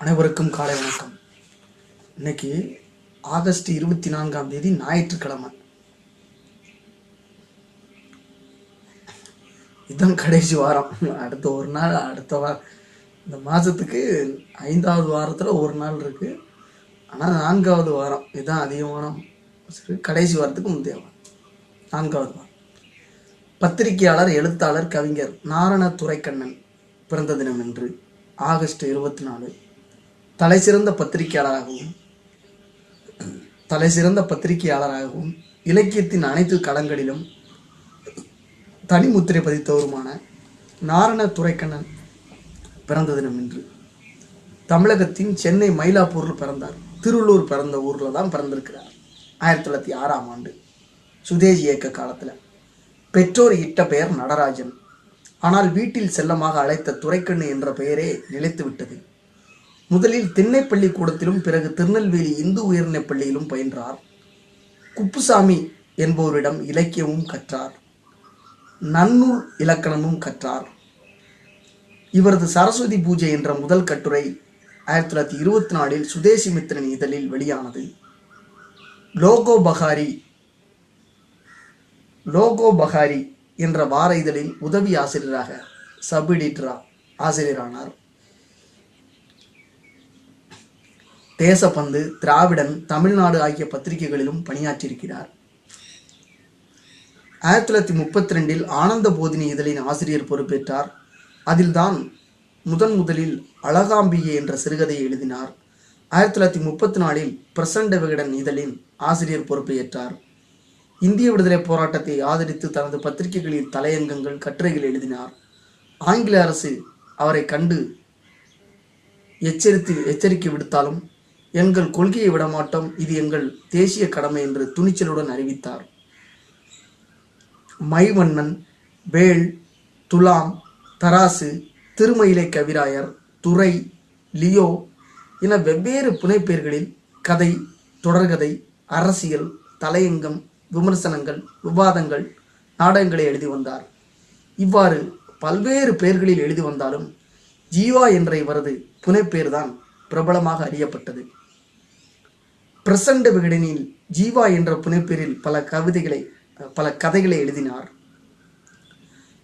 அனைவருக்கும் காலை வணக்கம். இன்னைக்கு ஆகஸ்ட் 24 ஞாயிற்றுக்கிழமை. இதுதான் கடைசி வாரம். அடுத்த ஒரு நாள், இந்த மாதத்துக்கு 5வது வாரத்தில் ஒரு நாள் இருக்கு. ஆனால் 4வது வாரம் இதுதான் அதிகமான கடைசி வாரத்துக்கு முந்தைய வாரம் 4வது வாரம். பத்திரிகையாளர், எழுத்தாளர், கவிஞர் நாரண துரைக்கண்ணன் பிறந்த தினம் என்று ஆகஸ்ட் 24. தலைசிறந்த பத்திரிகையாளராகவும் இலக்கியத்தின் அனைத்து களங்களிலும் தனிமுத்திரை பதித்தவருமான நாரண துரைக்கண்ணன் பிறந்த தினம் என்று. தமிழகத்தின் சென்னை மயிலாப்பூரில் பிறந்தார். திருவள்ளூர் பிறந்த ஊரில் தான் பிறந்திருக்கிறார். 1906ஆம் ஆண்டு சுதேசி இயக்க காலத்தில். பெற்றோர் இட்ட பெயர் நடராஜன். ஆனால் வீட்டில் செல்லமாக அழைத்த துரைக்கண்ணு என்ற பெயரே நிலைத்து விட்டது. முதலில் திண்ணைப்பள்ளி கூடத்திலும் பிறகு திருநெல்வேலி இந்து உயர்நிலைப் பள்ளியிலும் பயின்றார். குப்புசாமி என்பவரிடம் இலக்கியமும் கற்றார், நன்னூல் இலக்கணமும் கற்றார். இவரது சரஸ்வதி பூஜை என்ற முதல் கட்டுரை 1924 சுதேசி மித்திரன் இதழில் வெளியானது. லோகோ பகாரி என்ற வார இதழில் உதவி ஆசிரியராக சப் எடிட்டரா ஆசிரியரானார். தேசப்பந்து, திராவிடன், தமிழ்நாடு ஆகிய பத்திரிகைகளிலும் பணியாற்றியிருக்கிறார். 1932 ஆனந்த போதினி இதழின் ஆசிரியர் பொறுப்பேற்றார். அதில்தான் முதலில் அழகாம்பிகை என்ற சிறுகதையை எழுதினார். 1934 பிரசண்ட விகடன் இதழின் ஆசிரியர் பொறுப்பை ஏற்றார். இந்திய விடுதலை போராட்டத்தை ஆதரித்து தனது பத்திரிகைகளில் தலையங்கங்கள், கட்டுரைகள் எழுதினார். ஆங்கில அரசு அவரை கண்டு எச்சரிக்கை விடுத்தாலும் எங்கள் கொள்கையை விடமாட்டோம், இது எங்கள் தேசிய கடமை என்று துணிச்சலுடன் அறிவித்தார். மைவண்ணன், வேள், துலாம், தராசு, திருமயிலை கவிராயர், துரை, லியோ என வெவ்வேறு புனைப்பெயர்களில் கதை, தொடர்கதை, அரசியல், தலையங்கம், விமர்சனங்கள், விவாதங்கள், நாடகங்களை எழுதி வந்தார். இவ்வாறு பல்வேறு பெயர்களில் எழுதி வந்தாலும் ஜீவா என்ற இவரது புனைப்பெயர்தான் பிரபலமாக அறியப்பட்டது. பிரசண்ட விகடனில் ஜீவா என்ற புனைப்பெயரில் பல கதைகளை எழுதினார்.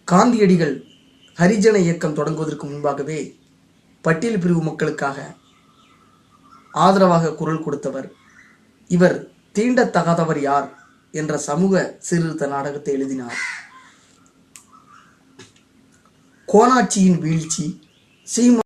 காந்தியடிகள் ஹரிஜன இயக்கம் தொடங்குவதற்கு முன்பாகவே பட்டியல் பிரிவு மக்களுக்காக ஆதரவாக குரல் கொடுத்தவர். இவர் தீண்டத்தகாதவர் யார் என்ற சமூக சீர்திருத்த நாடகத்தை எழுதினார். கோனாட்சியின் வீழ்ச்சி, சீமா